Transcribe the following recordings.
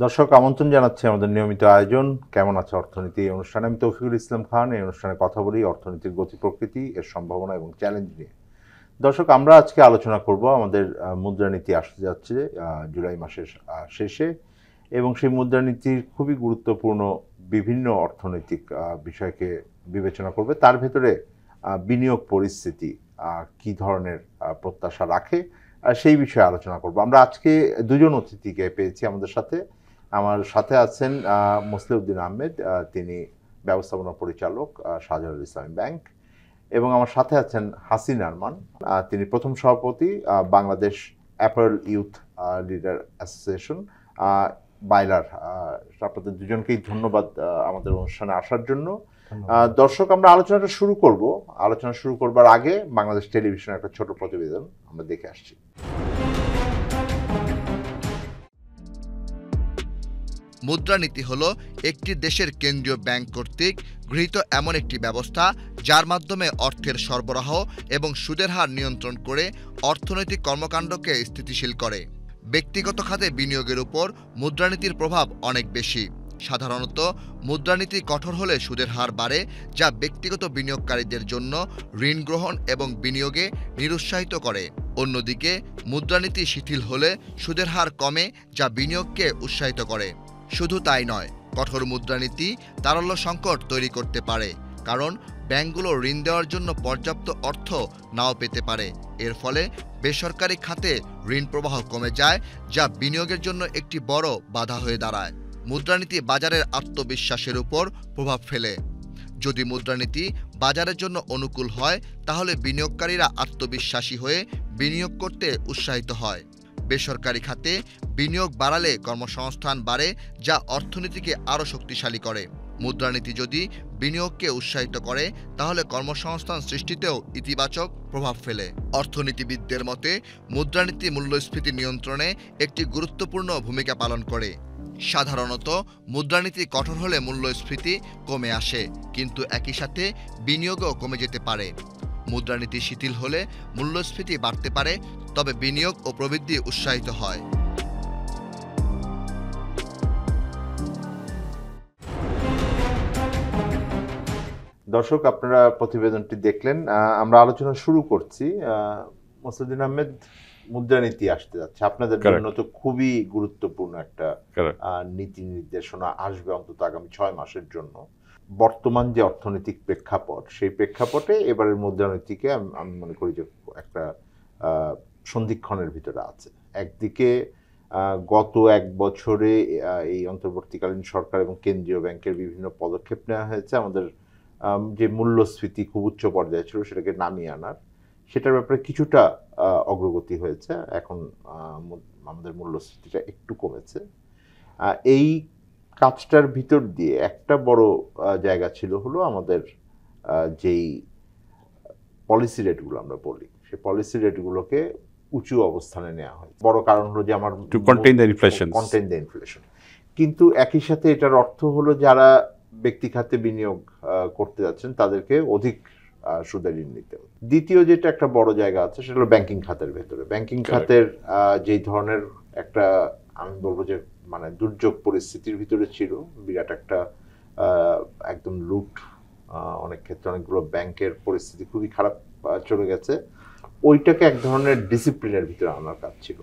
দর্শক আমন্ত্রণ জানাচ্ছি আমাদের নিয়মিত আয়োজন কেমন আছে অর্থনীতি এই অনুষ্ঠানে। আমি তৌফিকুল ইসলাম খান। এই অনুষ্ঠানে কথা বলি অর্থনীতির গতি প্রকৃতি, এর সম্ভাবনা এবং চ্যালেঞ্জ নিয়ে। দর্শক, আমরা আজকে আলোচনা করব আমাদের মুদ্রানীতি আসতে যাচ্ছে জুলাই মাসের শেষে, এবং সেই মুদ্রানীতির খুবই গুরুত্বপূর্ণ বিভিন্ন অর্থনৈতিক বিষয়কে বিবেচনা করবে। তার ভেতরে বিনিয়োগ পরিস্থিতি কি ধরনের প্রত্যাশা রাখে সেই বিষয়ে আলোচনা করব। আমরা আজকে দুজন অতিথিকে পেয়েছি আমাদের সাথে। আমার সাথে আছেন মোসলেউদ্দিন আহমেদ, তিনি ব্যবস্থাপনা পরিচালক শাহজালাল ইসলামী ব্যাংক, এবং আমার সাথে আছেন হাসিন আরমান, তিনি প্রথম সভাপতি Bangladesh apparel youth leader association boiler. আপনাদের দুজনকেই ধন্যবাদ আমাদের অনুষ্ঠানে আসার জন্য। দর্শক, আমরা আলোচনাটা শুরু করব। আলোচনা শুরু করবার আগে বাংলাদেশ টেলিভিশনের একটা ছোট প্রতিবেদন আমরা দেখে আসছি। মুদ্রানীতি হলো একটি দেশের কেন্দ্রীয় ব্যাংক কর্তৃক গৃহীত এমন একটি ব্যবস্থা যার মাধ্যমে অর্থের সরবরাহ এবং সুদের হার নিয়ন্ত্রণ করে অর্থনৈতিক কর্মকাণ্ডকে স্থিতিশীল করে। ব্যক্তিগত খাতে বিনিয়োগের উপর মুদ্রানীতির প্রভাব অনেক বেশি। সাধারণত মুদ্রানীতি কঠোর হলে সুদের হার বাড়ে, যা ব্যক্তিগত বিনিয়োগকারীদের জন্য ঋণ গ্রহণ এবং বিনিয়োগে নিরুৎসাহিত করে। অন্যদিকে মুদ্রানীতি শিথিল হলে সুদের হার কমে, যা বিনিয়োগকে উৎসাহিত করে। শুধু তাই নয়, কঠোর মুদ্রানীতি তারল্য সংকট তৈরি করতে পারে, কারণ ব্যাংকগুলো ঋণ দেওয়ার জন্য পর্যাপ্ত অর্থ নাও পেতে পারে। এর ফলে বেসরকারি খাতে ঋণ প্রবাহ কমে যায়, যা বিনিয়োগের জন্য একটি বড় বাধা হয়ে দাঁড়ায়। মুদ্রানীতি বাজারের আত্মবিশ্বাসের উপর প্রভাব ফেলে। যদি মুদ্রানীতি বাজারের জন্য অনুকূল হয়, তাহলে বিনিয়োগকারীরা আত্মবিশ্বাসী হয়ে বিনিয়োগ করতে উৎসাহিত হয়। বেসরকারি খাতে বিনিয়োগ বাড়ালে কর্মসংস্থান বাড়ে, যা অর্থনীতিকে আরও শক্তিশালী করে। মুদ্রানীতি যদি বিনিয়োগকে উৎসাহিত করে, তাহলে কর্মসংস্থান সৃষ্টিতেও ইতিবাচক প্রভাব ফেলে। অর্থনীতিবিদদের মতে মুদ্রানীতি মূল্যস্ফীতি নিয়ন্ত্রণে একটি গুরুত্বপূর্ণ ভূমিকা পালন করে। সাধারণত মুদ্রানীতি কঠোর হলে মূল্যস্ফীতি কমে আসে, কিন্তু একই সাথে বিনিয়োগও কমে যেতে পারে। মুদ্রানীতি শিথিল হলে মূল্যস্ফীতি বাড়তে পারে, তবে বিনিয়োগ ও প্রবৃদ্ধি উৎসাহিত হয়। দর্শক, আপনারা প্রতিবেদনটি দেখলেন। আমরা আলোচনা শুরু করছি। মোসলেউদ্দিন আহমেদ, মুদ্রানীতি আসতে যাচ্ছে, আপনাদের জন্য তো খুবই গুরুত্বপূর্ণ একটা নীতি নির্দেশনা আসবে অন্তত আগামী 6 মাসের জন্য। বর্তমান যে অর্থনৈতিক প্রেক্ষাপট, সেই প্রেক্ষাপটে এবারের মুদ্রানীতিকে আমি মনে করি যে একটা সন্ধিক্ষণের ভিতরে আছে। একদিকে গত 1 বছরে এই অন্তর্বর্তীকালীন সরকার এবং কেন্দ্রীয় ব্যাংকের বিভিন্ন পদক্ষেপ নেওয়া হয়েছে আমাদের যে মূল্যস্ফীতি খুব উচ্চ পর্যায়ে ছিল সেটাকে নামিয়ে আনার, সেটার ব্যাপারে কিছুটা অগ্রগতি হয়েছে। এখন আমাদের মূল্যস্ফীতিটা একটু কমেছে। এই কাজটার ভিতর দিয়ে একটা বড় জায়গা ছিল হলো আমাদের যেই পলিসি রেটগুলো আমরা বলি, সেই পলিসি রেটগুলোকে উঁচু অবস্থানে নেওয়া হয়। বড় কারণ হলো যে আমার টু কন্টেইন দ্য ইনফ্লেশন। কিন্তু একই সাথে এটার অর্থ হলো যারা ব্যক্তি খাতে বিনিয়োগ করতে যাচ্ছেন তাদেরকে অধিক সুদে ঋণ নিতে হবে। দ্বিতীয় যেটা একটা বড় জায়গা আছে সেটা হলো ব্যাংকিং খাতের ভেতরে। ব্যাংকিং খাতের যেই ধরনের একটা, আমি বলবো যে মানে দুর্যোগ পরিস্থিতির ভিতরে ছিল, বিরাট একটা একদম লুট, অনেক ক্ষেত্রে অনেকগুলো ব্যাংকের পরিস্থিতি খুবই খারাপ চলে গেছে। ওইটাকে এক ধরনের ডিসিপ্লিনের ভিতরে আনার কাজ ছিল।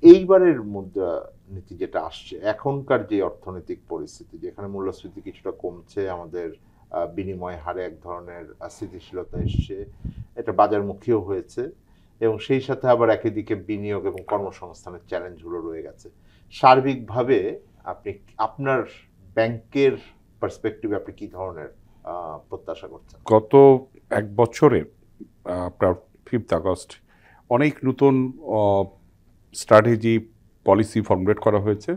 এইবারের মুদ্রানীতি যেটা আসছে, এখনকার যে অর্থনৈতিক পরিস্থিতি, যেখানে মূল্যস্ফীতি কিছুটা কমছে, আমাদের বিনিময় হারে এক ধরনের স্থিতিশীলতা এসছে, এটা বাজারমুখীও হয়েছে, এবং সেই সাথে আবার একই দিকে বিনিয়োগ এবং কর্মসংস্থানের চ্যালেঞ্জগুলো রয়ে গেছে। সার্বিকভাবে আপনি আপনার ব্যাংকের পার্সপেক্টিভে আপনি কি ধরনের প্রত্যাশা করছেন? গত 1 বছরে আপনার 5 আগস্ট অনেক নতুন স্ট্র্যাটেজি পলিসি ফর্মুলেট করা হয়েছে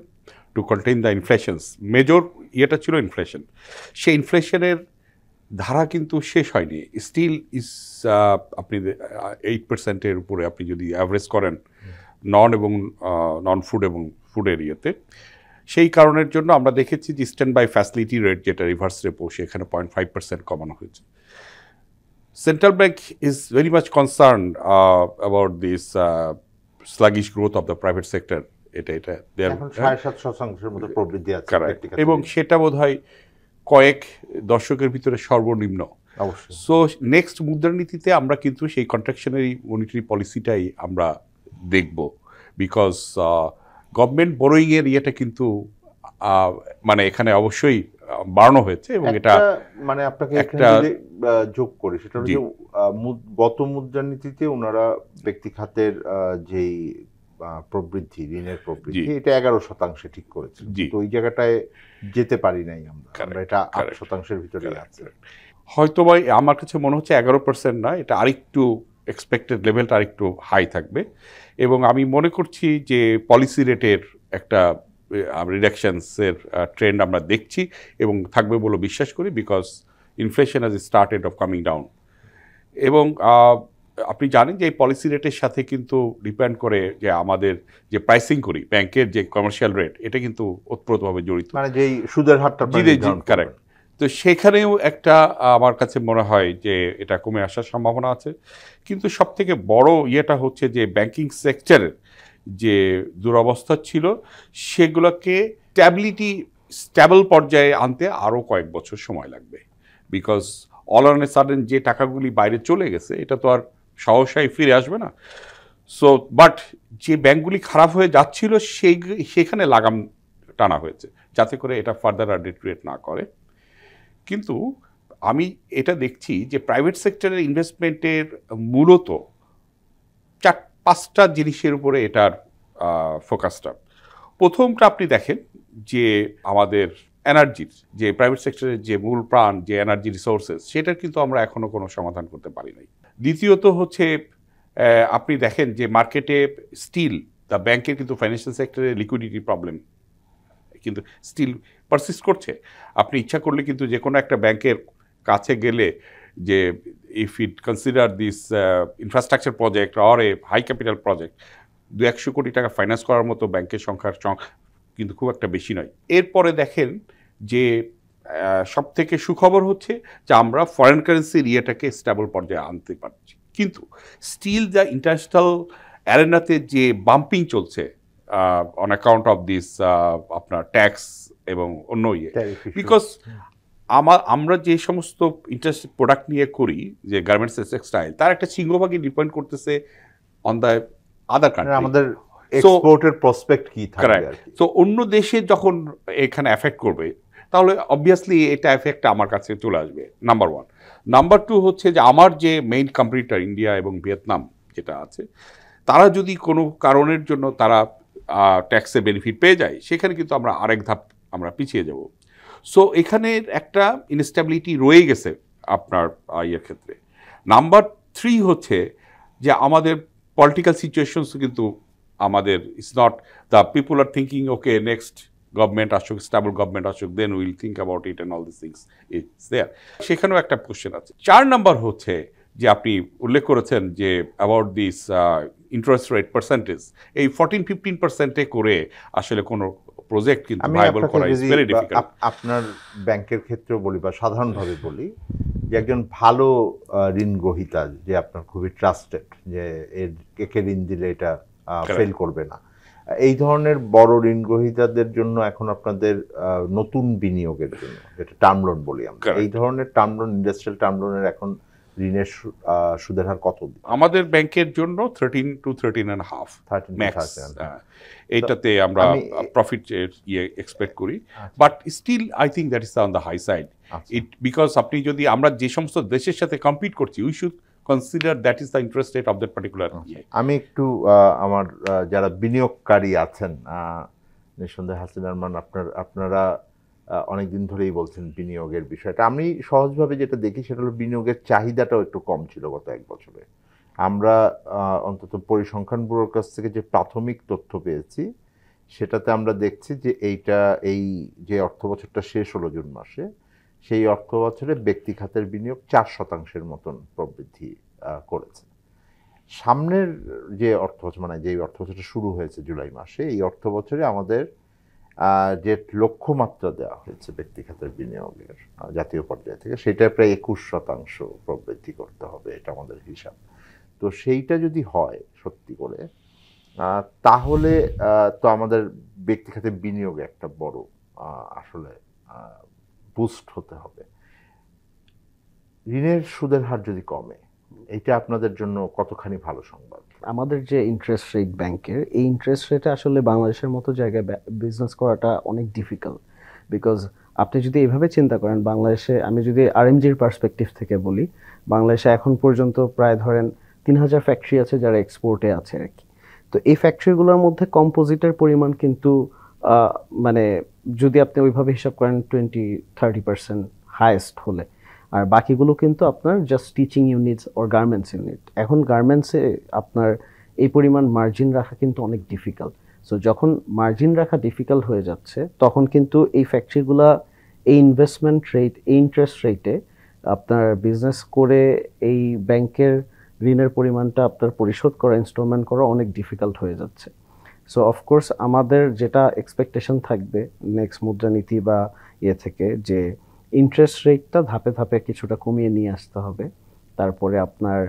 টু কন্টেইন দ্য ইনফ্লেশনস। মেজর ইয়েটা ছিল ইনফ্লেশন। সেই ইনফ্লেশনের ধারা কিন্তু শেষ হয়নি, স্টিল ইস আপনি 8%-এর উপরে আপনি যদি অ্যাভারেজ করেন নন এবং নন ফুড এবং ফুড এরিয়াতে। সেই কারণের জন্য আমরা দেখেছি যে স্ট্যান্ড বাই ফ্যাসিলিটি রেট, যেটা রিভার্স রেপো, সেখানে 0.5% কমানো হয়েছে। Central Bank is very much concerned about this sluggish growth of the private sector এটা এখন 7.5% মতো প্রবৃদ্ধি আছে ব্যক্তিগত এবং ঋণে। সেটা বোধহয় কয়েক দশকের ভিতরে সর্বনিম্ন। অবশ্যই। সো নেক্সট মুদ্রানীতিতে আমরা কিন্তু সেই কন্ট্রাকশনারি মনিটারি পলিসিটাই আমরা দেখব, বিকজ গভর্নমেন্ট বোরোয়িংয়ের ইয়েটা কিন্তু মানে এখানে অবশ্যই বাড়ানো হয়েছে এবং এটা মানে আপনাকে এখানে একটা- যদি যোগ করি, সেটা হলো জি। যে গত মুদ্রানীতিতে ওনারা ব্যক্তি খাতের যেই প্রবৃদ্ধি, ঋণের প্রবৃদ্ধি, জি। এটা 11% ঠিক করেছিল, জি। তো ওই জায়গাটায় যেতে পারি নাই আমরা। Correct, আমরা এটা correct, 8%-এর ভিতরে আছে। হয়তো বা আমার কাছে মনে হচ্ছে 11% না, এটা আরেকটু এক্সপেক্টেড লেভেলটা আরেকটু হাই থাকবে এবং আমি মনে করছি যে পলিসি রেটের একটা রিডাকশনসের ট্রেন্ড আমরা দেখছি এবং থাকবে বলে বিশ্বাস করি, because inflation has started of coming down. এবং আপনি জানেন যে এই পলিসি রেটের সাথে কিন্তু ডিপেন্ড করে যে আমাদের যে প্রাইসিং করি ব্যাংকের যে কমার্শিয়াল রেট, এটা কিন্তু ওতপ্রোতভাবে জড়িত। মানে যেই সুদের হারটা কারেক্ট। তো সেখানেও একটা আমার কাছে মনে হয় যে এটা কমে আসার সম্ভাবনা আছে। কিন্তু সব থেকে বড় ইয়েটা হচ্ছে যে ব্যাংকিং সেক্টরের যে দুরবস্থা ছিল সেগুলোকে স্ট্যাবল পর্যায়ে আনতে আরও কয়েক বছর সময় লাগবে, because all on a sudden যে টাকাগুলি বাইরে চলে গেছে এটা তো আর সহসাই ফিরে আসবে না। সো বাট যে ব্যাংকগুলি খারাপ হয়ে যাচ্ছিল সেখানে লাগাম টানা হয়েছে যাতে করে এটা ফার্দার আর ডিটেরিয়েট না করে। কিন্তু আমি এটা দেখছি যে প্রাইভেট সেক্টরের ইনভেস্টমেন্টের মূলত 4-5টা জিনিসের উপরে এটার ফোকাসটা। প্রথমটা আপনি দেখেন যে আমাদের এনার্জির যে প্রাইভেট সেক্টরের যে মূল প্রাণ যে এনার্জি রিসোর্সেস, সেটার কিন্তু আমরা এখনো কোনো সমাধান করতে পারি নাই। দ্বিতীয়ত হচ্ছে আপনি দেখেন যে মার্কেটে স্টিল দ্য ব্যাংকের কিন্তু ফাইন্যান্সিয়াল সেক্টরে লিকুইডিটি প্রবলেম কিন্তু স্টিল পারসিস্ট করছে। আপনি ইচ্ছা করলে কিন্তু যে কোনো একটা ব্যাংকের কাছে গেলে যে if it consider this infrastructure project or a high capital project, 200 crore টাকা ফাইন্যান্স করার মতো ব্যাংকের সংখ্যার কিন্তু খুব একটা বেশি নয়। এরপরে দেখেন যে সব থেকে সুখবর হচ্ছে যে আমরা ফরেন কারেন্সির ইয়েটাকে স্টেবল পর্যায়ে আনতে পারছি, কিন্তু স্টিল যা ইন্টারন্যাশনাল অ্যারেনাতে যে বাম্পিং চলছে অন অ্যাকাউন্ট অফ দিস আপনার ট্যাক্স এবং অন্য ইয়ে, বিকজ আমরা যে সমস্ত ইন্টারেস্টেড প্রোডাক্ট নিয়ে করি যে গার্মেন্টস টেক্সটাইল, তার একটা সিংহভাগই ডিপেন্ড করতেছে অন দ্য আদার কান্ট্রি। আমাদের এক্সপোর্টের প্রসপেক্ট কি থাকবে আর কি। তো অন্য দেশে যখন এখানে এফেক্ট করবে তাহলে অবভিয়াসলি এটা এফেক্ট আমার কাছে চলে আসবে, নাম্বার 1। নাম্বার 2 হচ্ছে যে আমার যে মেইন কম্পিটিটর ইন্ডিয়া এবং ভিয়েতনাম যেটা আছে, তারা যদি কোনো কারণের জন্য তারা ট্যাক্সে বেনিফিট পেয়ে যায়, সেখানে কিন্তু আমরা আরেক ধাপ আমরা পিছিয়ে যাব। সো এখানে একটা ইনস্টেবিলিটি রয়ে গেছে আপনার ইয়ের ক্ষেত্রে। নাম্বার 3 হচ্ছে যে আমাদের পলিটিক্যাল সিচুয়েশনস কিন্তু আমাদের it's not the people are thinking okay next government আসুক, স্টেবল গভর্নমেন্ট আসুক, then will think about it and all this things it's there. সেখানেও একটা কোশ্চেন আছে। 4 নাম্বার হচ্ছে যে আপনি উল্লেখ করেছেন যে about this interest rate percentage, এই 14-15% করে আসলে কোনো প্রজেক্ট কিন্তু ভাইবল করা ইজ ভেরি ডিফিকাল্ট। আপনার ব্যাংকের ক্ষেত্রেও বলি বা সাধারণভাবে বলি যে একজন ভালো ঋণ গ্রহীতা যে আপনার খুবই ট্রাস্টেড, যে একে ঋণ দিলে এটা ফেল করবে না, এই ধরনের বড় ঋণ গ্রহীতাদের জন্য এখন আপনাদের নতুন বিনিয়োগের জন্য যেটা টার্ম লোন বলি আমরা, এই ধরনের টার্ম লোন, ইন্ডাস্ট্রিয়াল টার্ম লোনের এখন ঋণের সুদের হার কত? আমাদের ব্যাংকের জন্য 13 to 13.5 ম্যাক্স। এইটাতে আমরা প্রফিট ইয়ে এক্সপেক্ট করি, but still I think that is on the high side. It because আপনি যদি আমরা যে সমস্ত দেশের সাথে কম্পিট করছি, we should consider that is the interest rate of that particular. আমি একটু আমার যারা বিনিয়োগকারী আছেন, নিঃসন্দেহে হাসিন আরমান, আপনারা অনেকদিন ধরেই বলছেন বিনিয়োগের বিষয়টা। আমি সহজভাবে যেটা দেখি সেটা হলো বিনিয়োগের চাহিদাটাও একটু কম ছিল গত 1 বছরে। আমরা অন্তত পরিসংখ্যান ব্যুরোর কাছ থেকে যে প্রাথমিক তথ্য পেয়েছি সেটাতে আমরা দেখছি যে এই যে অর্থ বছরটা শেষ হলো জুন মাসে, সেই অর্থ বছরে ব্যক্তি খাতের বিনিয়োগ 4% মতন প্রবৃদ্ধি করেছে। সামনের যে অর্থ বছর, মানে যে অর্থ বছরটা শুরু হয়েছে জুলাই মাসে, এই অর্থ বছরে আমাদের যে লক্ষ্যমাত্রা দেওয়া হয়েছে ব্যক্তি খাতের বিনিয়োগের জাতীয় পর্যায় থেকে, সেটা প্রায় 21% প্রবৃদ্ধি করতে হবে, এটা আমাদের হিসাব। তো সেইটা যদি হয় সত্যি করে, তাহলে তো আমাদের ব্যক্তি খাতে বিনিয়োগে একটা বড় আসলে বুস্ট হতে হবে। ঋণের সুদের হার যদি কমে, এটা আপনাদের জন্য কতখানি ভালো সংবাদ? আমাদের যে ইন্টারেস্ট রেট ব্যাংকের, এই ইন্টারেস্ট রেটে আসলে বাংলাদেশের মতো জায়গায় বিজনেস করাটা অনেক ডিফিকাল্ট। বিকজ আপনি যদি এভাবে চিন্তা করেন, বাংলাদেশে আমি যদি আরএমজির পার্সপেক্টিভ থেকে বলি, বাংলাদেশে এখন পর্যন্ত প্রায় ধরেন 3000 ফ্যাক্টরি আছে যারা এক্সপোর্টে আছে আর কি। তো এই ফ্যাক্টরিগুলোর মধ্যে কম্পোজিটের পরিমাণ কিন্তু মানে যদি আপনি ওইভাবে হিসাব করেন 20-30% হাইয়েস্ট হলে, আর বাকিগুলো কিন্তু আপনার জাস্ট টিচিং ইউনিটস ওর গার্মেন্টস ইউনিট। এখন গার্মেন্টসে আপনার এই পরিমাণ মার্জিন রাখা কিন্তু অনেক ডিফিকাল্ট। সো যখন মার্জিন রাখা ডিফিকাল্ট হয়ে যাচ্ছে, তখন কিন্তু এই ফ্যাক্টরিগুলা এই ইনভেস্টমেন্ট রেট, এই ইন্টারেস্ট রেটে আপনার বিজনেস করে এই ব্যাংকের ঋণের পরিমাণটা আপনার পরিশোধ করা, ইনস্টলমেন্ট করা অনেক ডিফিকাল্ট হয়ে যাচ্ছে। সো অফকোর্স আমাদের যেটা এক্সপেকটেশন থাকবে নেক্সট মুদ্রানীতি বা থেকে, যে ইন্টারেস্ট রেটটা ধাপে ধাপে কিছুটা কমিয়ে নিয়ে আসতে হবে। তারপরে আপনার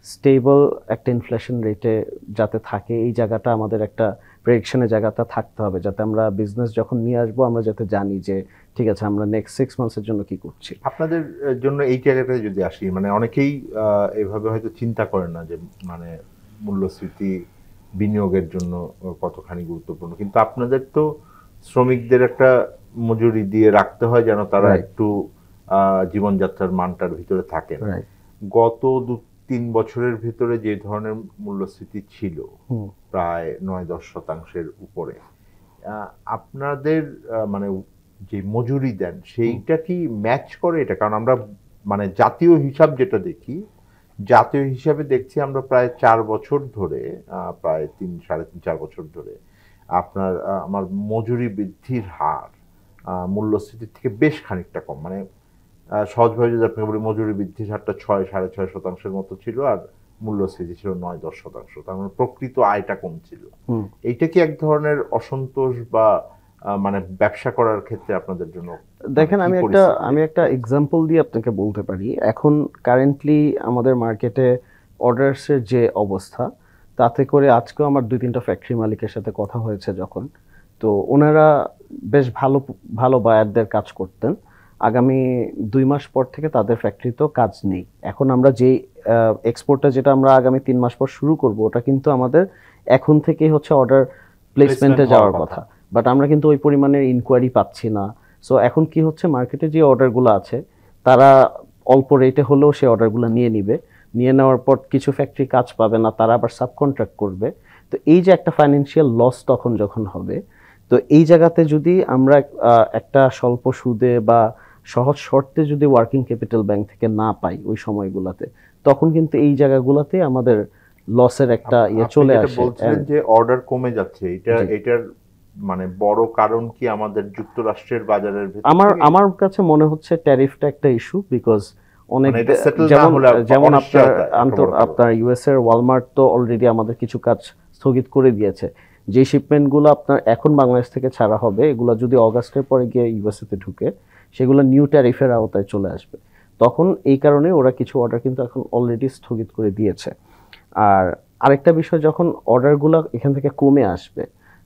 স্টেবল একটা ইনফ্লেশন রেটে যাতে থাকে, এই জায়গাটা আমাদের একটা প্রেডিকশনের জায়গাটা থাকতে হবে, যাতে আমরা বিজনেস যখন নিয়ে আসবো আমরা যাতে জানি যে ঠিক আছে আমরা নেক্সট 6 মান্থসের জন্য কি করছি। আপনাদের জন্য এই জায়গাটায় যদি আসি, মানে অনেকেই এভাবে হয়তো চিন্তা করেন না যে মানে মূল্যস্ফীতি বিনিয়োগের জন্য কতখানি গুরুত্বপূর্ণ, কিন্তু আপনাদের তো শ্রমিকদের একটা মজুরি দিয়ে রাখতে হয় যেন তারা একটু জীবনযাত্রার মানটার ভিতরে থাকেন। গত 2-3 বছরের ভিতরে যে ধরনের মূল্যস্ফীতি ছিল প্রায় 9-10% উপরে, আপনাদের মানে যে মজুরি দেন সেইটা কি ম্যাচ করে এটা? কারণ আমরা মানে জাতীয় হিসাব যেটা দেখি, জাতীয় হিসাবে দেখছি আমরা প্রায় 4 বছর ধরে, প্রায় 3-3.5-4 বছর ধরে আপনার আমার মজুরি বৃদ্ধির হার মূল্যস্ফীতির থেকে বেশ খানিকটা কম। মানে সহজভাবে যদি আপনাকে বলি, মজুরি বৃদ্ধির হারটা 6-6.5% মতো ছিল, আর মূল্যস্ফীতি ছিল 9-10%। তার মানে প্রকৃত আয়টা কম ছিল। এইটা কি এক ধরনের অসন্তোষ বা মানে ব্যবসা করার ক্ষেত্রে আপনাদের জন্য? দেখেন, আমি একটা এক্সাম্পল দিয়ে আপনাকে বলতে পারি। এখন কারেন্টলি আমাদের মার্কেটে অর্ডারসের যে অবস্থা, তাতে করে আজকেও আমার 2-3টা ফ্যাক্টরি মালিকের সাথে কথা হয়েছে যখন, তো ওনারা বেশ ভালো ভালো বায়ারদের কাজ করতেন। আগামী 2 মাস পর থেকে তাদের ফ্যাক্টরিতেও কাজ নেই। এখন আমরা যেই এক্সপোর্টটা যেটা আমরা আগামী 3 মাস পর শুরু করব, ওটা কিন্তু আমাদের এখন থেকেই হচ্ছে অর্ডার প্লেসমেন্টে যাওয়ার কথা, বাট আমরা কিন্তু ওই পরিমাণের ইনকোয়ারি পাচ্ছি না। সো এখন কি হচ্ছে, মার্কেটে যে অর্ডারগুলো আছে তারা অল্প রেটে হলেও সেই অর্ডারগুলো নিয়ে নিবে, নিয়ে নেওয়ার পর কিছু ফ্যাক্টরি কাজ পাবে না, তারা আবার সাবকন্ট্রাক্ট করবে। তো এই যে একটা ফাইন্যান্সিয়াল লস যখন হবে, তো এই জায়গাতে যদি আমরা একটা স্বল্প সুদে বা সহজ শর্তে যদি ওয়ার্কিং ক্যাপিটাল ব্যাংক থেকে না পাই ওই সময়গুলোতে, তখন কিন্তু এই জায়গাগুলোতে আমাদের লসের একটা চলে আসে। বলছিলেন যে অর্ডার কমে যাচ্ছে, এটার মানে বড় কারণ কি আমাদের যুক্তরাষ্ট্রের বাজারের ভিতরে? আমার কাছে মনে হচ্ছে ট্যারিফটা একটা ইস্যু। বিকজ অনেক যেমন আপনার ইউএস এর ওয়ালমার্ট তো অলরেডি আমাদের কিছু কাজ স্থগিত করে দিয়েছে। যে শিপমেন্টগুলো আপনার এখন বাংলাদেশ থেকে ছাড়া হবে, এগুলো যদি অগাস্টের পরে গিয়ে ইউএসএ তে ঢুকে, সেগুলো নিউ ট্যারিফের আওতায় চলে আসবে। তখন এই কারণে ওরা কিছু অর্ডার কিন্তু এখন অলরেডি স্থগিত করে দিয়েছে। আর আরেকটা বিষয়, যখন অর্ডারগুলো এখান থেকে কমে আসবে,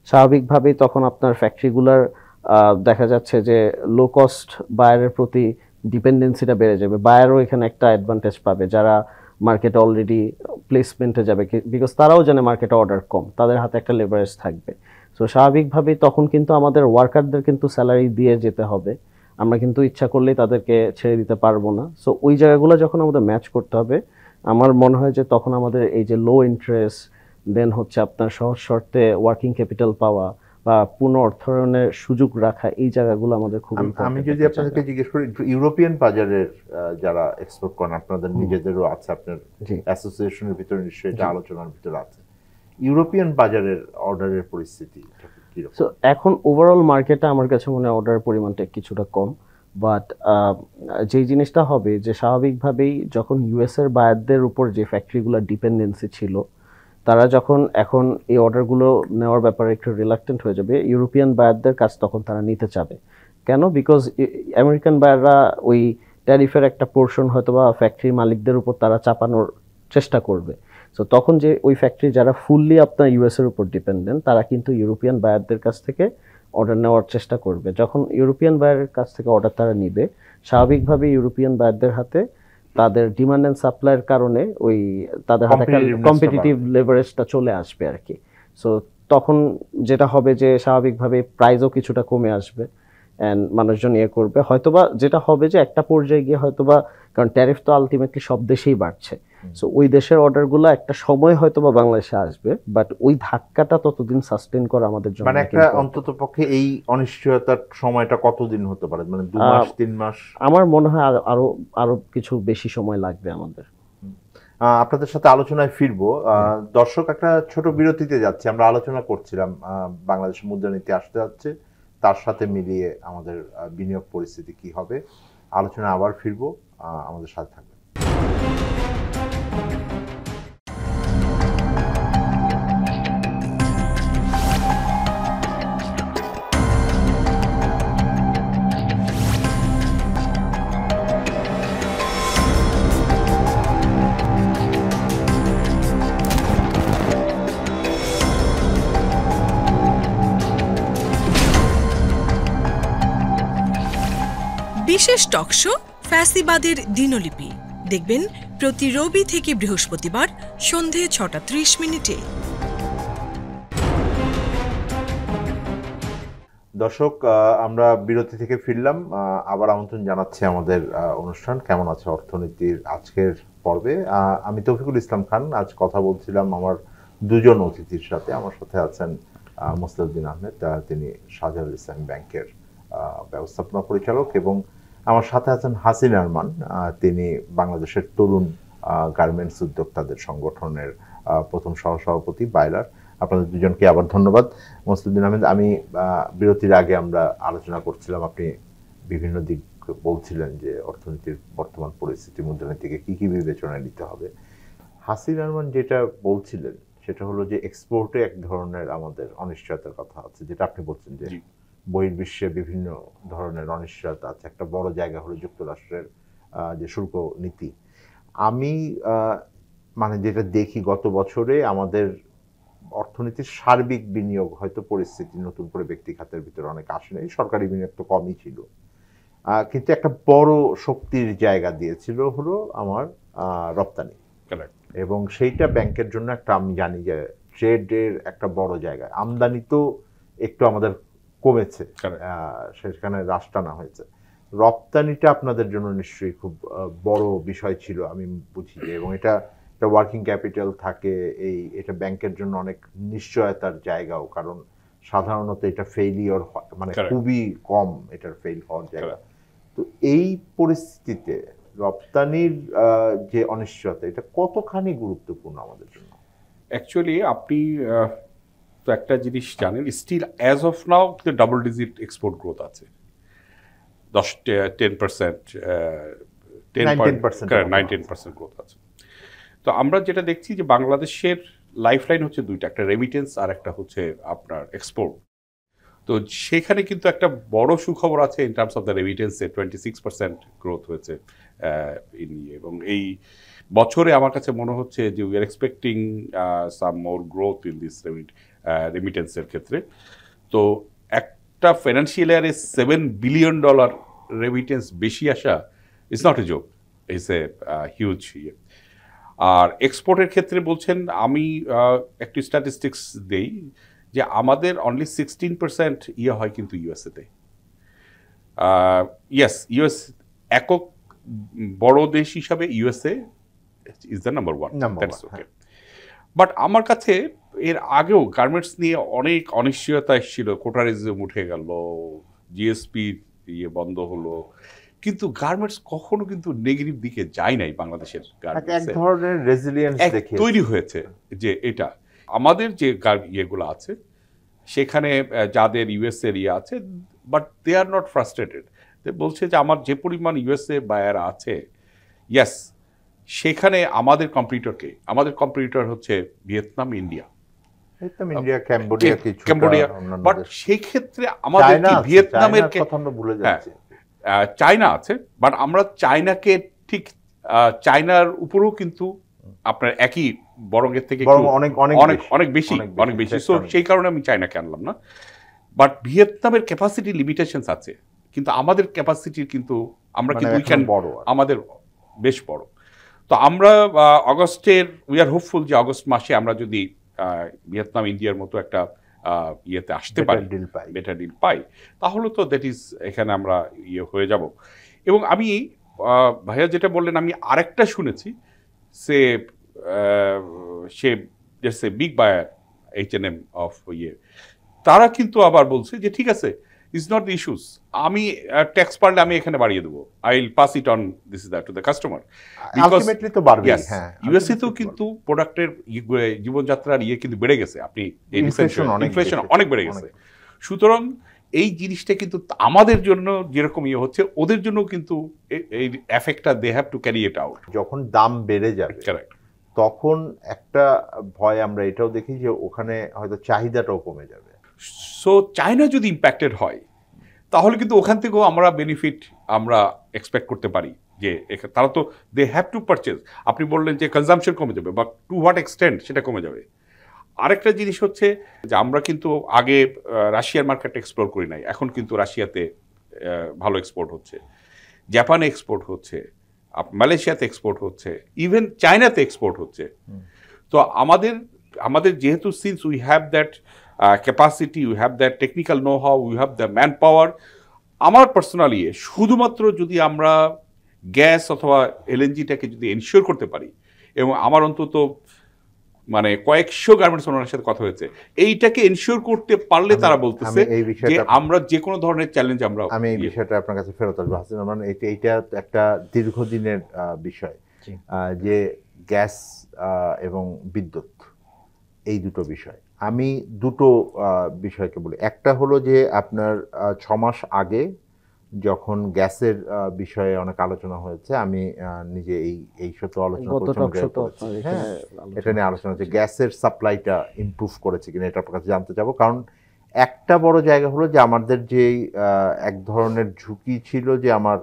স্বাভাবিকভাবেই তখন আপনার ফ্যাক্টরিগুলোর দেখা যাচ্ছে যে লো কস্ট বায়ারের প্রতি ডিপেন্ডেন্সিটা বেড়ে যাবে। বায়ারও এখানে একটা অ্যাডভান্টেজ পাবে, যারা মার্কেটে অলরেডি প্লেসমেন্টে যাবে, বিকজ তারাও জানে মার্কেটে অর্ডার কম, তাদের হাতে একটা লেভারেজ থাকবে। সো স্বাভাবিকভাবেই তখন কিন্তু আমাদের ওয়ার্কারদের কিন্তু স্যালারি দিয়ে যেতে হবে, আমরা কিন্তু ইচ্ছা করলেই তাদেরকে ছেড়ে দিতে পারবো না। সো ওই জায়গাগুলো যখন আমাদের ম্যাচ করতে হবে, আমার মনে হয় যে তখন আমাদের এই যে লো ইন্টারেস্ট, দেন হচ্ছে আপনার সহজ শর্তে ওয়ার্কিং ক্যাপিটাল পাওয়া বা পুনঃ অর্থায়নের সুযোগ রাখা, এই জায়গাগুলো আমাদের খুব ইম্পর্টেন্ট। আমি যদি আপনাদেরকে জিজ্ঞেস করি, ইউরোপিয়ান বাজারের যারা এক্সপোর্ট করেন, আপনাদের নিজেদেরও আছে, আপনার অ্যাসোসিয়েশনের ভিতরে নিশ্চয়ই এটা আলোচনার ভিতরে আছে, ইউরোপিয়ান বাজারের অর্ডারের পরিস্থিতি কিরকম? সো এখন ওভারঅল মার্কেটে আমার কাছে মনে হয় অর্ডারের পরিমাণটা কিছুটা কম, বাট যেই জিনিসটা হবে যে স্বাভাবিকভাবেই যখন ইউএস এর বায়ারদের উপর যে ফ্যাক্টরিগুলোর ডিপেন্ডেন্সি ছিল, তারা যখন এখন এই অর্ডারগুলো নেওয়ার ব্যাপারে একটু রিলাক্টেন্ট হয়ে যাবে, ইউরোপিয়ান বায়ারদের কাজ তখন তারা নিতে চাবে। কেন? বিকজ আমেরিকান বায়াররা ওই ট্যারিফের একটা পোর্শন হয়তো বা ফ্যাক্টরি মালিকদের উপর তারা চাপানোর চেষ্টা করবে। সো তখন যে ওই ফ্যাক্টরি যারা ফুললি আপনার ইউএস এর উপর ডিপেন্ডেন্ট, তারা কিন্তু ইউরোপিয়ান বায়ারদের কাছ থেকে অর্ডার নেওয়ার চেষ্টা করবে। যখন ইউরোপিয়ান বায়ারের কাছ থেকে অর্ডার তারা নিবে, স্বাভাবিকভাবে ইউরোপিয়ান বায়ারদের হাতে তাদের ডিমান্ড অ্যান্ড সাপ্লাইয়ের কারণে ওই তাদের হাতে একটা কম্পিটিটিভ লেভারেজটা চলে আসবে আর কি। সো তখন যেটা হবে যে স্বাভাবিকভাবে প্রাইসও কিছুটা কমে আসবে অ্যান্ড মানুষজন ইয়ে করবে। হয়তোবা যেটা হবে যে একটা পর্যায়ে গিয়ে হয়তোবা, কারণ ট্যারিফ তো আলটিমেটলি সব দেশেই বাড়ছে, সো ওই দেশের অর্ডারগুলো একটা সময় হয়তোবা বাংলাদেশে আসবে, বাট ওই ধাক্কাটা ততদিন সাস্টেন করা আমাদের জন্য মানে একটা অন্তত পক্ষে এই অনিশ্চয়তার সময়টা কতদিন হতে পারে, মানে 2 মাস 3 মাস? আমার মনে হয় আরো আরো কিছু বেশি সময় লাগবে আমাদের। আপনাদের সাথে আলোচনায় ফিরবো। দর্শক, একটা ছোট বিরতিতে যাচ্ছে। আমরা আলোচনা করছিলাম বাংলাদেশের মুদ্রানীতি আসতে যাচ্ছে, তার সাথে মিলিয়ে আমাদের বিনিয়োগ পরিস্থিতি কি হবে। আলোচনা আবার ফিরবো, আমাদের সাথে থাকবেন। বিশেষ টকশো ফ্যাসিবাদের দিনলিপি দেখবেন প্রতি রবি থেকে বৃহস্পতিবার সন্ধে 6:30। দর্শক, আমরা বিরতি থেকে ফিরলাম। আবার আমন্ত্রণ জানাচ্ছি আমাদের অনুষ্ঠান কেমন আছে অর্থনীতির আজকের পর্বে। আমি তৌফিকুল ইসলাম খান। আজ কথা বলছিলাম আমার দুজন অতিথির সাথে। আমার সাথে আছেন মোসলেউদ্দিন আহমেদ, তিনি শাহজালাল ইসলামী ব্যাংকের ব্যবস্থাপনা পরিচালক, এবং আমার সাথে আছেন হাসিন আরমান, তিনি বাংলাদেশের তরুণ গার্মেন্টস উদ্যোক্তাদের সংগঠনের প্রথম সহসভাপতি বাইলার। আপনাদের দুজনকে আবার ধন্যবাদ। মোসলেউদ্দিন আহমেদ, আমি বিরতির আগে আমরা আলোচনা করছিলাম, আপনি বিভিন্ন দিক বলছিলেন যে অর্থনীতির বর্তমান পরিস্থিতি, মুদ্রানীতিকে কি কি বিবেচনায় নিতে হবে। হাসিন আরমান যেটা বলছিলেন সেটা হলো যে এক্সপোর্টে এক ধরনের আমাদের অনিশ্চয়তার কথা আছে, যেটা আপনি বলছেন যে বহির্বিশ্বে বিভিন্ন ধরনের অনিশ্চয়তা আছে। একটা বড় জায়গা হলো যুক্তরাষ্ট্রের যে শুল্ক নীতি। আমি মানে যেটা দেখি গত বছরে আমাদের অর্থনীতির সার্বিক বিনিয়োগ হয়তো পরিস্থিতি নতুন করে ব্যক্তি খাতের ভিতরে অনেক আসে নাই, সরকারি বিনিয়োগ তো কমই ছিল, কিন্তু একটা বড় শক্তির জায়গা দিয়েছিল হলো আমার রপ্তানি, এবং সেইটা ব্যাংকের জন্য একটা, আমি জানি যে ট্রেডের একটা বড় জায়গা। আমদানি তো একটু আমাদের কমেছে, সেখানে হ্রাস টানা হয়েছে। রপ্তানিটা আপনাদের জন্য নিশ্চয়ই খুব বড় বিষয় ছিল আমি বুঝি, এবং এটা ওয়ার্কিং ক্যাপিটাল থাকে, এটা ব্যাংকের জন্য অনেক নিশ্চয়তার জায়গাও, কারণ সাধারণত এটা ফেইলিওর মানে খুবই কম এটার ফেইল হওয়ার জায়গা। তো এই পরিস্থিতিতে রপ্তানির যে অনিশ্চয়তা, এটা কতখানি গুরুত্বপূর্ণ আমাদের জন্য? অ্যাকচুয়ালি আপনি তো একটা জিনিস জানেন, still as of now double digit export growth আছে, 10%, 19% গ্রোথ আছে। তো আমরা যেটা দেখছি যে বাংলাদেশের লাইফলাইন হচ্ছে দুইটা, একটা রেমিটেন্স আর একটা হচ্ছে আপনার এক্সপোর্ট। তো সেখানে কিন্তু একটা বড় সুখবর আছে ইন টার্মস অফ দ্য রেমিটেন্সে 26% গ্রোথ হয়েছে এবং এই বছরে আমার কাছে মনে হচ্ছে যে we are expecting some more growth in this রেমিটেন্সের ক্ষেত্রে। তো একটা ফাইন্যান্সিয়াল ইয়ারে $7 বিলিয়ন রেমিটেন্স বেশি আসা is not a joke, it's a huge ইয়ে। আর এক্সপোর্টের ক্ষেত্রে বলছেন, আমি একটি স্ট্যাটিস্টিক্স দেই যে আমাদের অনলি 16% ইয়ে হয় কিন্তু ইউএসএতে। ইয়েস, ইউএস একক বড় দেশ হিসাবে USA is the number one, that's okay. But আমার কাছে এর আগেও গার্মেন্টস নিয়ে অনেক অনিশ্চয়তা এসেছিল, কোটারিজম উঠে গেল, জিএসপি ইয়ে বন্ধ হলো, কিন্তু গার্মেন্টস কখনো কিন্তু নেগেটিভ দিকে যায় নাই। বাংলাদেশের এক ধরনের রেজিলিয়েন্স তৈরি হয়েছে যে এটা আমাদের যে ইয়েগুলো আছে সেখানে যাদের ইউএসএর ইয়ে আছে, but they are not frustrated. বলছে যে আমার যে পরিমাণ ইউএসএ বায়ার আছে, ইয়েস, সেখানে আমাদের কম্পিটিটর হচ্ছে ভিয়েতনাম, ইন্ডিয়া, ক্যাম্বোডিয়া। বাট সেই ক্ষেত্রে আমাদের ভিয়েতনামের চায়না আছে, বাট আমরা চায়নাকে ঠিক চায়নার উপরেও কিন্তু আপনার একই বরং এর থেকে বরং অনেক অনেক অনেক বেশি সো সেই কারণে আমি চায়নাকে আনলাম না। বাট ভিয়েতনামের ক্যাপাসিটি লিমিটেশনস আছে, কিন্তু আমাদের ক্যাপাসিটির কিন্তু আমরা কিন্তু বড়, আমাদের বেশ বড়। তো আমরা অগস্টের উই আর হোপফুল যে অগস্ট মাসে আমরা যদি ভিয়েতনাম ইন্ডিয়ার মতো একটা ইয়েতে আসতে পারি, বেটার ডিল পাই, তাহলে তো দ্যাট ইজ এখানে আমরা ইয়ে হয়ে যাব। এবং আমি ভাইয়া যেটা বললেন, আমি আরেকটা শুনেছি সে বিগ বায়ার H&M অফ ইয়ে, তারা কিন্তু আবার বলছে যে ঠিক আছে, ইজ নট দ্য ইস্যুস, আমি ট্যাক্স পারলে আমি এখানে বাড়িয়ে দেবো, I will pass it on this is that to the customer. Ultimately তো বাড়বে। হ্যাঁ, ইউএসএ তেও কিন্তু প্রোডাক্টের জীবনযাত্রার ইয়ে কিন্তু বেড়ে গেছে, আপনি ইনফ্লেশন অনেক বেড়ে গেছে। সুতরাং এই জিনিসটা কিন্তু আমাদের জন্য যেরকম ইয়ে হচ্ছে, ওদের জন্য কিন্তু এই এফেক্টটা they have to carry it out. যখন দাম বেড়ে যাবে তখন একটা ভয় আমরা এটাও দেখি যে ওখানে হয়তো চাহিদাটাও কমে যাবে। সো চায়না যদি ইম্প্যাক্টেড হয়, তাহলে কিন্তু ওখান থেকেও আমরা বেনিফিট আমরা এক্সপেক্ট করতে পারি, যে তারা তো দে হ্যাভ টু পারচেজ। আপনি বললেন যে কনজাম্পশন কমে যাবে, বা টু হোয়াট এক্সটেন্ট সেটা কমে যাবে। আরেকটা জিনিস হচ্ছে যে আমরা কিন্তু আগে রাশিয়ার মার্কেট এক্সপ্লোর করি নাই, এখন কিন্তু রাশিয়াতে ভালো এক্সপোর্ট হচ্ছে, জাপানে এক্সপোর্ট হচ্ছে, মালয়েশিয়াতে এক্সপোর্ট হচ্ছে, ইভেন চায়নাতে এক্সপোর্ট হচ্ছে। তো আমাদের যেহেতু since we have that capacity, we have that technical know how, we have the man power, আমার পার্সোনালি শুধুমাত্র যদি আমরা গ্যাস অথবা এলএনজিটাকে যদি এনশিওর করতে পারি, এবং আমার অন্তত মানে কয়েকশো গার্মেন্টস ওনারের সাথে কথা হয়েছে, এইটাকে এনশিওর করতে পারলে তারা বলতেছে যে আমরা যে কোনো ধরনের চ্যালেঞ্জ আমরা। আমি এই বিষয়টা আপনার কাছে ফেরত আসবো হাসিন রহমান। এইটা একটা দীর্ঘদিনের বিষয়, যে গ্যাস এবং বিদ্যুৎ, এই দুটো বিষয়। আমি দুটো বিষয়কে বলি। একটা হলো যে আপনার 6 মাস আগে যখন গ্যাসের বিষয়ে অনেক আলোচনা হয়েছে, আমি নিজে এই শত আলোচনা করেছি, হ্যাঁ, এটা নিয়ে আলোচনা হচ্ছে গ্যাসের সাপ্লাইটা ইমপ্রুভ করেছে কিনা, এটা আপনার কাছে জানতে চাবো। কারণ একটা বড় জায়গা হলো যে আমাদের যে এক ধরনের ঝুঁকি ছিল যে আমার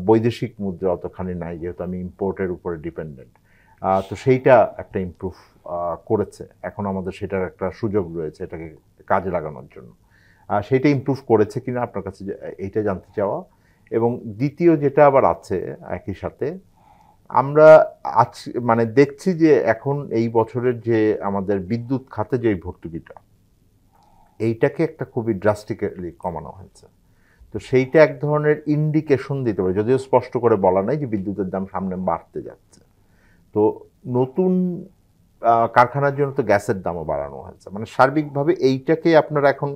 বৈদেশিক মুদ্রা অতখানি নাই, যেহেতু আমি ইম্পোর্টের উপরে ডিপেন্ডেন্ট, তো সেইটা একটা ইমপ্রুভ করেছে। এখন আমাদের সেটার একটা সুযোগ রয়েছে এটাকে কাজে লাগানোর জন্য। সেইটা ইমপ্রুভ করেছে কিনা আপনার কাছে এইটা জানতে চাওয়া। এবং দ্বিতীয় যেটা আবার আছে একই সাথে, আমরা মানে দেখছি যে এখন এই বছরের যে আমাদের বিদ্যুৎ খাতে যে ভর্তুকিটা, এইটাকে একটা খুবই ড্রাস্টিক্যালি কমানো হয়েছে। তো সেইটা এক ধরনের ইন্ডিকেশন দিতে পারে, যদিও স্পষ্ট করে বলা নাই যে বিদ্যুতের দাম সামনে বাড়তে যাচ্ছে। তো নতুন কারখানার জন্য তো গ্যাসের দামও বাড়ানো হয়েছে। মানে সার্বিকভাবে এইটাকে আপনারা এখন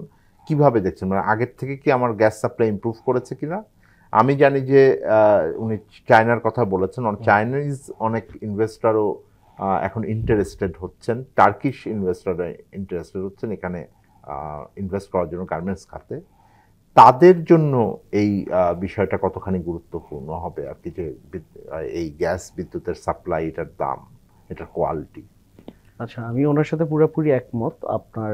কিভাবে দেখছেন? মানে আগের থেকে কি আমার গ্যাস সাপ্লাই ইমপ্রুভ করেছে কিনা? আমি জানি যে উনি চায়নার কথা বলেছেন, চাইনিজ অনেক ইনভেস্টরও এখন ইন্টারেস্টেড হচ্ছেন, টার্কিশ ইনভেস্টররা ইন্টারেস্টেড হচ্ছেন এখানে ইনভেস্ট করার জন্য গার্মেন্টস খাতে। তাদের জন্য এই বিষয়টা কতখানি গুরুত্বপূর্ণ হবে আর কি, যে এই গ্যাস বিদ্যুতের সাপ্লাই, এটার দাম, এটার কোয়ালিটি? আচ্ছা, আমি ওনার সাথে পুরোপুরি একমত আপনার,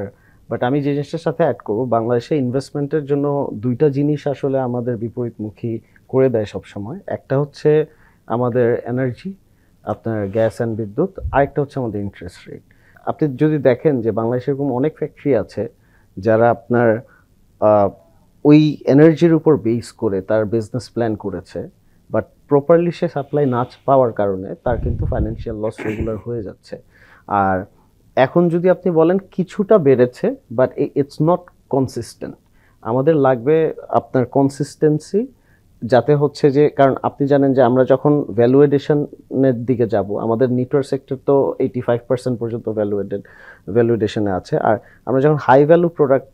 বাট আমি যে জিনিসটার সাথে অ্যাড করবো, বাংলাদেশে ইনভেস্টমেন্টের জন্য দুইটা জিনিস আসলে আমাদের বিপরীতমুখী করে দেয় সবসময়। একটা হচ্ছে আমাদের এনার্জি, আপনার গ্যাস অ্যান্ড বিদ্যুৎ, আরেকটা হচ্ছে আমাদের ইন্টারেস্ট রেট। আপনি যদি দেখেন যে বাংলাদেশে এরকম অনেক ফ্যাক্টরি আছে যারা আপনার ওই এনার্জির উপর বেস করে তার বিজনেস প্ল্যান করেছে, বাট প্রপারলি সে সাপ্লাই না পাওয়ার কারণে তার কিন্তু ফাইন্যান্সিয়াল লস রেগুলার হয়ে যাচ্ছে। আর এখন যদি আপনি বলেন কিছুটা বেড়েছে, বাট ইটস নট কনসিস্টেন্ট। আমাদের লাগবে আপনার কনসিস্টেন্সি, যাতে হচ্ছে যে, কারণ আপনি জানেন যে আমরা যখন ভ্যালু এডিশনের দিকে যাব, আমাদের নেটওয়ার্ক সেক্টর তো 85% পর্যন্ত ভ্যালু এডিশনে আছে। আর আমরা যখন হাই ভ্যালু প্রোডাক্ট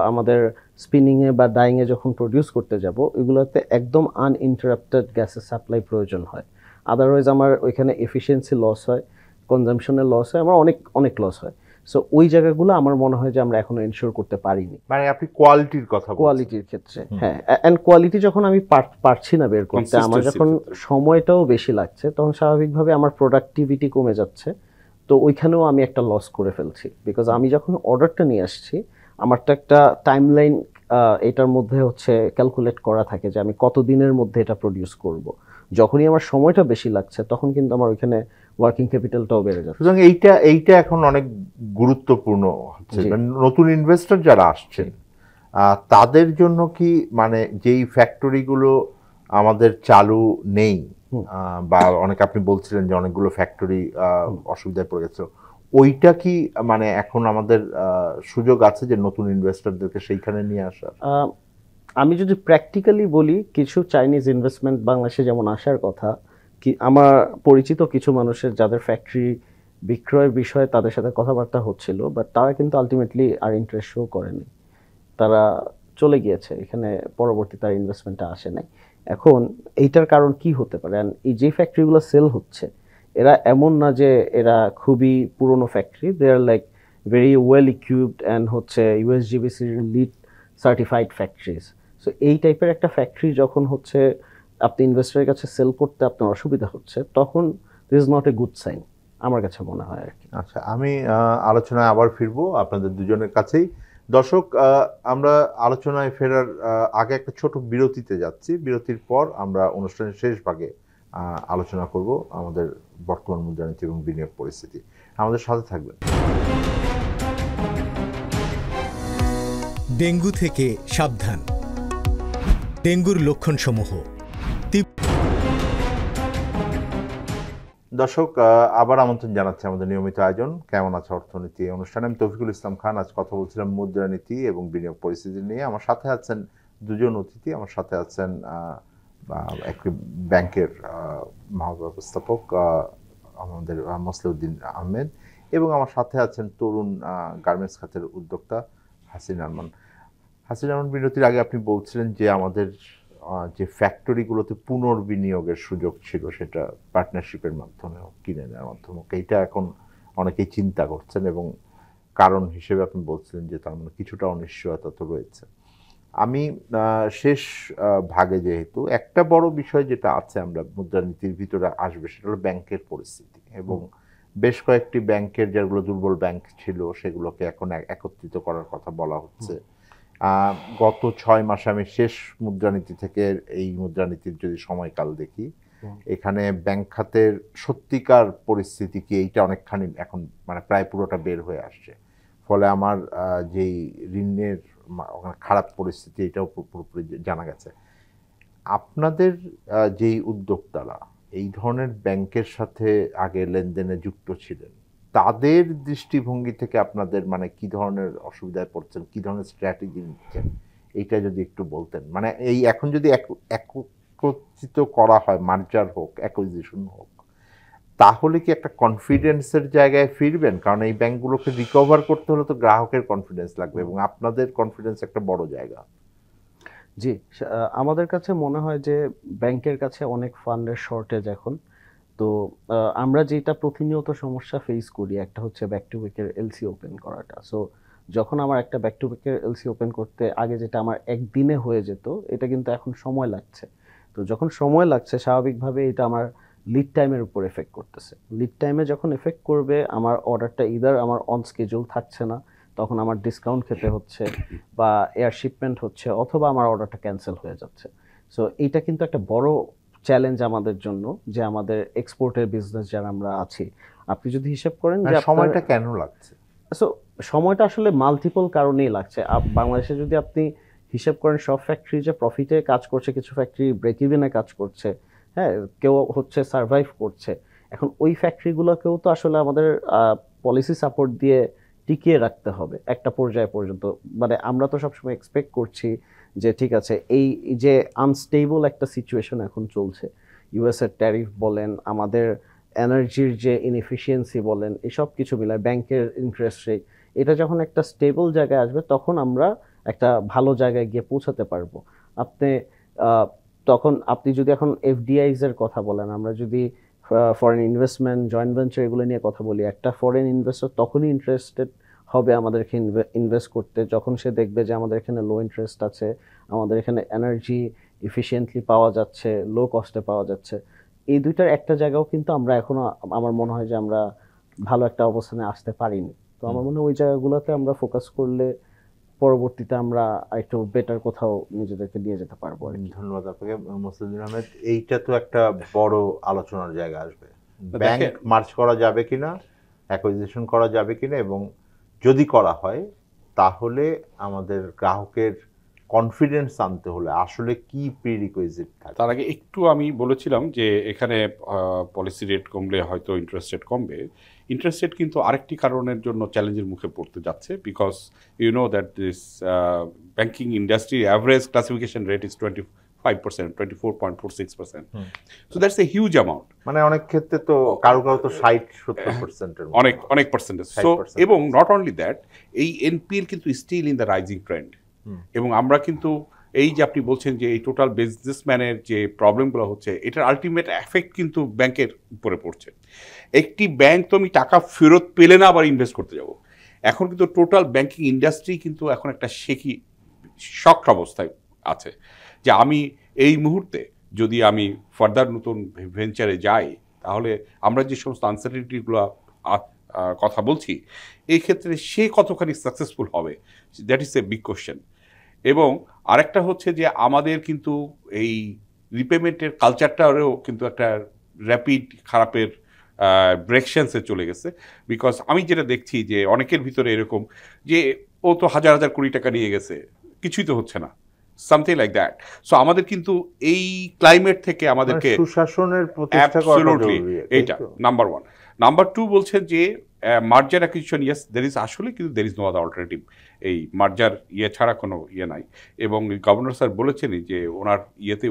আমাদের স্পিনিংয়ে বা ডাইংয়ে যখন প্রডিউস করতে যাব, এগুলোতে একদম আনইন্টারাপ্টেড গ্যাসের সাপ্লাই প্রয়োজন হয়। আদারওয়াইজ আমার ওইখানে এফিসিয়েন্সি লস হয়, কনজামশনের লস হয়, আমার অনেক লস হয়। সো ওই জায়গাগুলো আমার মনে হয় যে আমরা এখনো এনশিওর করতে পারিনি। মানে আপনি কোয়ালিটির কথা, কোয়ালিটির ক্ষেত্রে, হ্যাঁ, এন্ড কোয়ালিটি যখন আমি পারছি না বের করতে, আমার যখন সময়টাও বেশি লাগছে, তখন স্বাভাবিকভাবে আমার প্রোডাক্টিভিটি কমে যাচ্ছে। তো ওইখানেও আমি একটা লস করে ফেলছি, বিকজ আমি যখন অর্ডারটা নিয়ে আসছি, আমার তো একটা টাইমলাইন এটার মধ্যে হচ্ছে ক্যালকুলেট করা থাকে যে আমি কত দিনের মধ্যে এটা প্রডিউস করব। যখনই আমার সময়টা বেশি লাগছে, তখন কিন্তু আমার ওইখানে ওয়ার্কিং ক্যাপিটালটাও বেড়ে যাচ্ছে। সুতরাং এইটা এখন অনেক গুরুত্বপূর্ণ হচ্ছে। জি। মানে নতুন ইনভেস্টর যারা আসছেন তাদের জন্য কি মানে যেই ফ্যাক্টরিগুলো আমাদের চালু নেই, বা অনেক আপনি বলছিলেন যে অনেকগুলো ফ্যাক্টরি অসুবিধায় পড়ে গেছে, ওইটা কি মানে এখন আমাদের সুযোগ আছে যে নতুন ইনভেস্টরদেরকে সেইখানে নিয়ে আসার? আমি যদি প্র্যাকটিক্যালি বলি, কিছু চাইনিজ ইনভেস্টমেন্ট বাংলাদেশে যেমন আসার কথা, কি আমার পরিচিত কিছু মানুষের যাদের ফ্যাক্টরি বিক্রয়ের বিষয়ে তাদের সাথে কথাবার্তা হচ্ছিল, বাট তারা কিন্তু আলটিমেটলি আর ইন্টারেস্ট শো করেনি, তারা চলে গিয়েছে এখানে, পরবর্তীতে আর ইনভেস্টমেন্টটা আসে নাই। এখন এইটার কারণ কি হতে পারে? এই যে ফ্যাক্টরিগুলো সেল হচ্ছে, এরা এমন না যে এরা খুবই পুরনো factory, they are like very well equipped and হচ্ছে ইউএসজিবিসির লিড সার্টিফাইড ফ্যাক্টরিজ। সো এই টাইপের একটা ফ্যাক্টরি যখন হচ্ছে আপনি ইনভেস্টরের কাছে সেল করতে আপনার অসুবিধা হচ্ছে, তখন this is not a good sign আমার কাছে মনে হয় আর কি। আচ্ছা, আমি আলোচনায় আবার ফিরবো আপনাদের দুজনের কাছেই। দর্শক, আমরা আলোচনায় ফেরার আগে একটা ছোট বিরতিতে যাচ্ছি। বিরতির পর আমরা অনুষ্ঠানের শেষ ভাগে আলোচনা করব আমাদের বর্তমান মুদ্রানীতি এবং বিনিয়োগ পরিস্থিতি। আমাদের সাথে থাকবেন। ডেঙ্গু থেকে সাবধান। ডেঙ্গুর লক্ষণসমূহ। দর্শক, আবার আমন্ত্রণ জানাচ্ছি আমাদের নিয়মিত আয়োজন কেমন আছে অর্থনীতি অনুষ্ঠানে। আমি তৌফিকুল ইসলাম খান। আজ কথা বলছিলাম মুদ্রানীতি এবং বিনিয়োগ পরিস্থিতি নিয়ে। আমার সাথে আছেন দুজন অতিথি। আমার সাথে আছেন একটি ব্যাংকের মহাব্যবস্থাপক আমাদের মসলিউদ্দিন আহমেদ, এবং আমার সাথে আছেন তরুণ গার্মেন্টস খাতের উদ্যোক্তা হাসিন আরমান। হাসিন আরমান, বিরতির আগে আপনি বলছিলেন যে আমাদের যে ফ্যাক্টরিগুলোতে পুনর্বিনিয়োগের সুযোগ ছিল, সেটা পার্টনারশিপের মাধ্যমে হোক, কিনে নেওয়ার মাধ্যমে হোক, এইটা এখন অনেকেই চিন্তা করছেন, এবং কারণ হিসেবে আপনি বলছিলেন যে তার মানে কিছুটা অনিশ্চয়তা তো রয়েছে। আমি শেষ ভাগে যেহেতু একটা বড় বিষয় যেটা আছে আমরা মুদ্রানীতির ভিতরে আসবে, সেটা হলো ব্যাংকের পরিস্থিতি, এবং বেশ কয়েকটি ব্যাংকের যেগুলো দুর্বল ব্যাংক ছিল সেগুলোকে এখন একত্রিত করার কথা বলা হচ্ছে। গত 6 মাসে আমি শেষ মুদ্রানীতি থেকে এই মুদ্রানীতির যদি সময়কাল দেখি, এখানে ব্যাংক খাতের সত্যিকার পরিস্থিতি কি, এইটা অনেকখানি এখন মানে প্রায় পুরোটা বের হয়ে আসছে। ফলে আমার যেই ঋণের খারাপ পরিস্থিতি, এটাও পুরোপুরি জানা গেছে। আপনাদের যেই উদ্যোক্তারা এই ধরনের ব্যাংকের সাথে আগে লেনদেনে যুক্ত ছিলেন, তাদের দৃষ্টিভঙ্গি থেকে আপনাদের মানে কি ধরনের অসুবিধায় পড়ছেন, কি ধরনের স্ট্র্যাটেজি নিচ্ছেন, এইটা যদি একটু বলতেন। মানে এই এখন যদি একত্রিত করা হয়, মার্জার হোক, অ্যাকুইজিশন হোক, তাহলে কি একটা কনফিডেন্সের জায়গায় ফিরবেন? কারণ এই ব্যাংকগুলোকে রিকভার করতে হলে তো গ্রাহকের কনফিডেন্স লাগবে, এবং আপনাদের কনফিডেন্স একটা বড় জায়গা। জি, আমাদের কাছে মনে হয় যে ব্যাংকের কাছে অনেক ফান্ডের শর্টেজ এখন। তো আমরা যেটা প্রতিনিয়ত সমস্যা ফেস করি, একটা হচ্ছে ব্যাক টু ব্যাকের এলসি ওপেন করাটা। সো যখন আমার একটা ব্যাক টু ব্যাকের এলসি ওপেন করতে আগে যেটা আমার একদিনে হয়ে যেত, এটা কিন্তু এখন সময় লাগছে। তো যখন সময় লাগছে, স্বাভাবিকভাবে এটা আমার লিড টাইমের উপর এফেক্ট করতেছে। লিড টাইমে যখন এফেক্ট করবে, আমার অর্ডারটা ইদার আমার অন স্কেজুল থাকছে না, তখন আমার ডিসকাউন্ট খেতে হচ্ছে, বা এয়ার শিপমেন্ট হচ্ছে, অথবা আমার অর্ডারটা ক্যান্সেল হয়ে যাচ্ছে। সো এইটা কিন্তু একটা বড় চ্যালেঞ্জ আমাদের জন্য, যে আমাদের এক্সপোর্টের বিজনেস যারা আমরা আছি। আপনি যদি হিসাব করেন যে সময়টা কেন লাগছে, সো সময়টা আসলে মাল্টিপল কারণেই লাগছে। বাংলাদেশে যদি আপনি হিসাব করেন, সব ফ্যাক্টরি যে প্রফিটে কাজ করছে, কিছু ফ্যাক্টরি ব্রেক ইভেনে কাজ করছে, হ্যাঁ, কেউ হচ্ছে সার্ভাইভ করছে। এখন ওই ফ্যাক্টরিগুলোকেও তো আসলে আমাদের পলিসি সাপোর্ট দিয়ে টিকিয়ে রাখতে হবে একটা পর্যায় পর্যন্ত। মানে আমরা তো সবসময় এক্সপেক্ট করছি যে ঠিক আছে, এই যে আনস্টেবল একটা সিচুয়েশন এখন চলছে, ইউএসের ট্যারিফ বলেন, আমাদের এনার্জির যে ইনএফিসিয়েন্সি বলেন, এসব কিছু মিলায় ব্যাংকের ইন্টারেস্ট রেট, এটা যখন একটা স্টেবল জায়গায় আসবে, তখন আমরা একটা ভালো জায়গায় গিয়ে পৌঁছাতে পারবো। তখন আপনি যদি এখন এফডিআইস এর কথা বলেন, আমরা যদি ফরেন ইনভেস্টমেন্ট, জয়েন্ট ভেঞ্চার এগুলো নিয়ে কথা বলি, একটা ফরেন ইনভেস্টর তখনই ইন্টারেস্টেড হবে আমাদেরকে ইনভেস্ট করতে যখন সে দেখবে যে আমাদের এখানে লো ইন্টারেস্ট আছে, আমাদের এখানে এনার্জি এফিশিয়েন্টলি পাওয়া যাচ্ছে, লো কস্টে পাওয়া যাচ্ছে। এই দুইটার একটা জায়গাও কিন্তু আমরা এখনো, আমার মনে হয় যে আমরা ভালো একটা অবস্থানে আসতে পারিনি। তো আমার মনে হয় ওই জায়গাগুলোতে আমরা ফোকাস করলে পরবর্তীতে আমরা একটু বেটার কোথাও নিজেদেরকে নিয়ে যেতে পারবো। ধন্যবাদ আপনাকে মসলিউদ্দিন আহমেদ। এইটা তো একটা বড় আলোচনার জায়গা আসবে, ব্যাংক মার্জ করা যাবে কিনা, অ্যাকুইজিশন করা যাবে কিনা, এবং যদি করা হয় তাহলে আমাদের গ্রাহকের কনফিডেন্স আনতে হলে আসলে কি প্রিরিকুইজিট থাকে? তার আগে একটু আমি বলেছিলাম যে এখানে পলিসি রেট কমলে হয়তো ইন্টারেস্ট রেট কমবে। ইন্টারেস্ট রেট কিন্তু আরেকটি কারণের জন্য চ্যালেঞ্জের মুখে পড়তে যাচ্ছে, because you know that this banking industry average classification rate is 25%, 24.46%. So that's a huge amount. মানে অনেক ক্ষেত্রে তো কারো তো 60-70%-এর অনেক পার্সেন্টেজ। সো এবং নট অনলি দ্যাট, এই এনপিএল কিন্তু still in the rising trend. এবং আমরা কিন্তু এই যে আপনি বলছেন যে এই টোটাল বিজনেসম্যানের যে প্রবলেমগুলো হচ্ছে, এটার আলটিমেট এফেক্ট কিন্তু ব্যাংকের উপরে পড়ছে। একটি ব্যাংক তো আমি টাকা ফেরত পেলে না আবার ইনভেস্ট করতে যাব। এখন কিন্তু টোটাল ব্যাংকিং ইন্ডাস্ট্রি কিন্তু এখন একটা শক্ট অবস্থায় আছে যে আমি এই মুহূর্তে যদি আমি ফার্দার নতুন ভেঞ্চারে যাই, তাহলে আমরা যে সমস্ত আনসার্টেনিটিগুলো কথা বলছি, এই ক্ষেত্রে সে কতখানি সাকসেসফুল হবে, that is a big question. এবং আরেকটা হচ্ছে যে আমাদের কিন্তু এই রিপেমেন্টের কালচারটাও কিন্তু একটা র্যাপিড খারাপের ডিরেকশনসে চলে গেছে। বিকজ আমি যেটা দেখছি যে অনেকের ভিতরে এরকম যে ও তো হাজার হাজার কোটি টাকা নিয়ে গেছে, কিছুই তো হচ্ছে না, সামথিং লাইক দ্যাট। সো আমাদের কিন্তু এই ক্লাইমেট থেকে আমাদেরকে সুশাসনের প্রতিষ্ঠা করা জরুরি, এইটা নাম্বার 1। নাম্বার 2 বলছেন যে merger acquisition, yes there is আসলে, কিন্তু there is no other alternative. এই মার্জার ছাড়া কোনো নাই। এবং গভর্নর স্যার বলেছেনই যে ওনার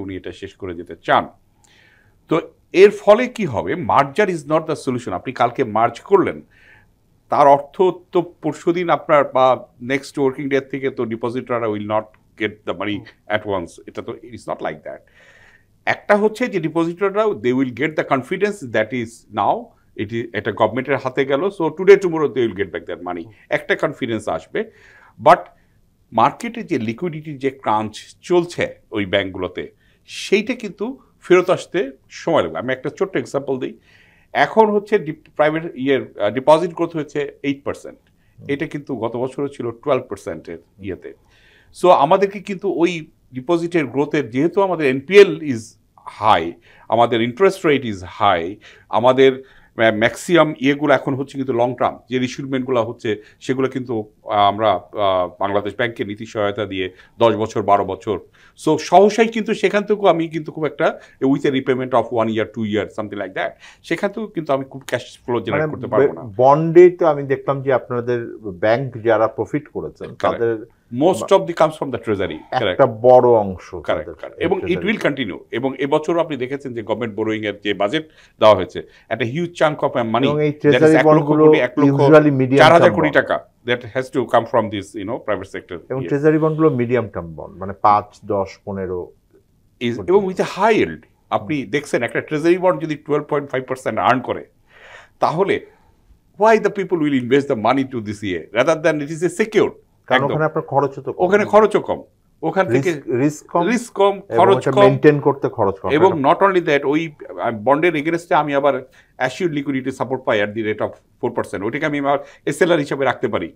উনি এটা শেষ করে যেতে চান। তো এর ফলে কি হবে, মার্জার ইজ নট দ্য সলিউশন। আপনি কালকে মার্জ করলেন, তার অর্থ তো পরশুদিন আপনার বা নেক্সট ওয়ার্কিং ডে থেকে তো ডিপোজিটররা will not get the money at once. এটা তো ইটস নট লাইক দ্যাট। একটা হচ্ছে যে ডিপোজিটররাও they will get the confidence that is now এটা গভর্নমেন্টের হাতে গেল, so today tomorrow they will get back that money, একটা কনফিডেন্স আসবে। বাট মার্কেটে যে লিকুইডিটির যে ক্রাঞ্চ চলছে ওই ব্যাঙ্কগুলোতে, সেইটা কিন্তু ফেরত আসতে সময় লাগবে। আমি একটা ছোট্ট এক্সাম্পল দিই। এখন হচ্ছে প্রাইভেট ডিপোজিট গ্রোথ হয়েছে 8%, এটা কিন্তু গত বছরও ছিল 12%-এর ইয়েতে। সো আমাদেরকে কিন্তু ওই ডিপোজিটের গ্রোথের, যেহেতু আমাদের এনপিএল ইজ হাই, আমাদের ইন্টারেস্ট রেট ইজ হাই, আমাদের ম্যাক্সিমাম ইয়েগুলো এখন হচ্ছে কিন্তু লং টার্ম যে রিসিউটমেন্টগুলো হচ্ছে, সেগুলো কিন্তু আমরা বাংলাদেশ ব্যাংকের নীতি সহায়তা দিয়ে 10 বছর 12 বছর। সো সহসাই কিন্তু সেখান থেকেও আমি কিন্তু খুব একটা with a repayment of 1 year 2 year something like that, সেখান থেকেও কিন্তু আমি খুব ক্যাশ ফ্লো জেনারেট করতে পারবো না। বন্ডে তো আমি দেখলাম যে আপনাদের ব্যাংক যারা প্রফিট করেছেন তাদের most of the comes from the treasury, একটা বড় অংশ, এবং ইট উইল কন্টিনিউ। এবং এবছরও আপনি দেখেছেন যে গভর্নমেন্ট বোরোইং এর যে বাজেট দেওয়া হয়েছে, একটা হিউজ চাঙ্ক অফ মানি, 1,04,000 কোটি টাকা that has to come from this, private sector. এবং ট্রেজারি বন্ডগুলো মিডিয়াম টার্ম বন্ড, মানে 5, 10, 15 এবং উইথ এ হাই ইল্ড। আপনি দেখছেন একটা ট্রেজারি বন্ড যদি 12.5% আর্ন করে, তাহলে why the people will invest the money to this year rather than it is a secured? কারণ ওখানে আপনার খরচও তো কম, ওখানে খরচও কম, ওখান থেকে রিস্ক কম, খরচ কম, মেইনটেইন করতে খরচ কম। এবং নট অনলি দ্যাট, ওই বন্ডের এগেনস্টে আমি আবার অ্যাসিউরড লিকুইডিটি সাপোর্ট পাই অ্যাট দি রেট অফ 4%, ওইটাকে আমি আমার এসএলআর হিসাবে রাখতে পারি।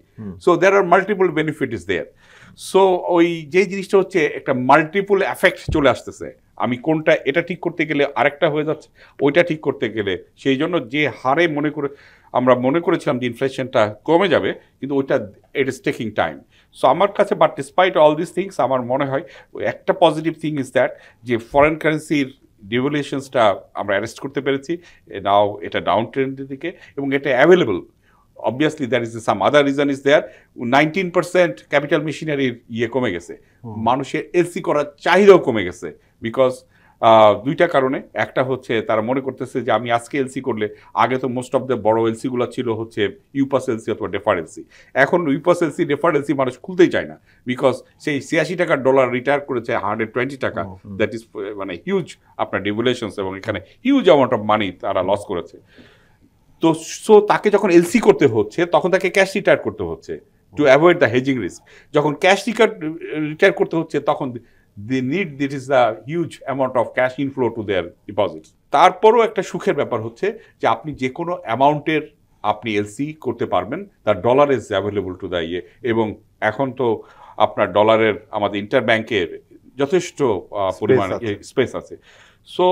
So there are multiple benefit is there. সো ওই যে জিনিসটা হচ্ছে একটা মাল্টিপল এফেক্ট চলে আসতেছে। আমি কোনটা এটা ঠিক করতে গেলে আরেকটা হয়ে যাচ্ছে, ওইটা ঠিক করতে গেলে, সেই জন্য যে হারে আমরা মনে করেছিলাম যে ইনফ্লেশনটা কমে যাবে, কিন্তু ওইটা it is taking time. So আমার কাছে, but despite all this things, আমার মনে হয় একটা পজিটিভ থিং ইজ দ্যাট যে ফরেন কারেন্সির ডিভ্যালুয়েশনসটা আমরা অ্যারেস্ট করতে পেরেছি, নাও এটা ডাউন ট্রেন্ডের দিকে, এবং এটা available. Obviously there is some other reason is there, 19% capital মেশিনারির কমে গেছে, মানুষের এলসি করার চাহিদাও কমে গেছে। বিকজ দুইটা কারণে, একটা হচ্ছে তারা মনে করতেছে যে আমি আজকে এলসি করলে, আগে তো মোস্ট অফ দ্য বড় এলসিগুলো ছিল হচ্ছে ইউপাস এলসি অথবা ডেফার্ড এলসি, এখন ইউপাস এলসি ডেফার্ড এলসি মানুষ খুলতেই চায় না, বিকজ সেই 86 টাকার ডলার রিটায়ার করেছে 120 টাকা, দ্যাট ইজ মানে হিউজ আপনার ডিভ্যালুয়েশনস, এবং এখানে হিউজ অ্যামাউন্ট অফ মানি তারা লস করেছে। তো সো তাকে যখন এলসি করতে হচ্ছে, তখন তাকে ক্যাশ রিটায়ার করতে হচ্ছে to avoid the hedging risk. যখন ক্যাশ রিটায়ার করতে হচ্ছে, তখন they need this is a huge amount of cash inflow to their deposits. তারপরও একটা সুখের ব্যাপার হচ্ছে যে আপনি যে কোনো অ্যামাউন্টের আপনি এলসি করতে পারবেন, the dollar is available to the এবং এখন তো আপনার ডলারের আমাদের ইন্টার ব্যাংকের যথেষ্ট পরিমাণ স্পেস আছে। সো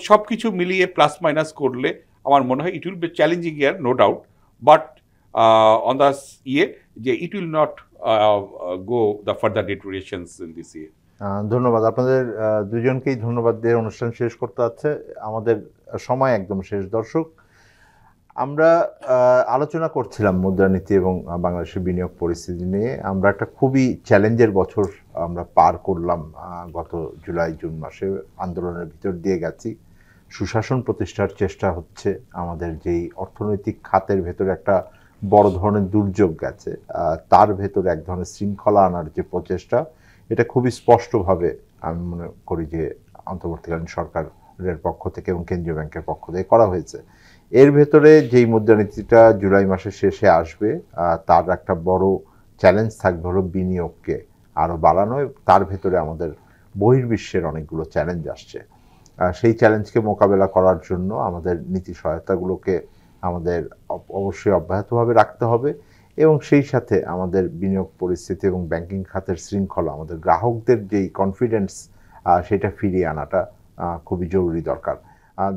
সব কিছু মিলিয়ে প্লাস মাইনাস করলে আমার মনে হয় it will be challenging year, no doubt, but on the যে it will not go the further deteriorations in this year. ধন্যবাদ আপনাদের দুজনকেই, ধন্যবাদ দিয়ে অনুষ্ঠান শেষ করতে হচ্ছে, আমাদের সময় একদম শেষ। দর্শক, আমরা আলোচনা করছিলাম মুদ্রানীতি এবং বাংলাদেশের বিনিয়োগ পরিস্থিতি নিয়ে। আমরা একটা খুবই চ্যালেঞ্জের বছর আমরা পার করলাম গত জুলাই জুন মাসে, আন্দোলনের ভিতর দিয়ে গেছি। সুশাসন প্রতিষ্ঠার চেষ্টা হচ্ছে, আমাদের যেই অর্থনৈতিক খাতের ভেতরে একটা বড় ধরনের দুর্যোগ গেছে, তার ভেতরে এক ধরনের শৃঙ্খলা আনার যে প্রচেষ্টা, এটা খুবই স্পষ্টভাবে আমি মনে করি যে অন্তর্বর্তীকালীন সরকারের পক্ষ থেকে এবং কেন্দ্রীয় ব্যাংকের পক্ষ থেকে করা হয়েছে। এর ভেতরে যেই মুদ্রানীতিটা জুলাই মাসের শেষে আসবে, তার একটা বড় চ্যালেঞ্জ থাকবে হলো বিনিয়োগকে আরও বাড়ানো। তার ভেতরে আমাদের বহির্বিশ্বের অনেকগুলো চ্যালেঞ্জ আসছে, সেই চ্যালেঞ্জকে মোকাবেলা করার জন্য আমাদের নীতি সহায়তাগুলোকে আমাদের অবশ্যই অব্যাহতভাবে রাখতে হবে, এবং সেই সাথে আমাদের বিনিয়োগ পরিস্থিতি এবং ব্যাংকিং খাতের শৃঙ্খলা, আমাদের গ্রাহকদের যেই কনফিডেন্স, সেটা ফিরিয়ে আনাটা খুবই জরুরি দরকার।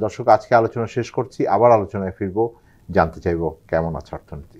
দর্শক, আজকে আলোচনা শেষ করছি, আবার আলোচনায় ফিরবো। জানতে চাইবো কেমন আছে অর্থনীতি।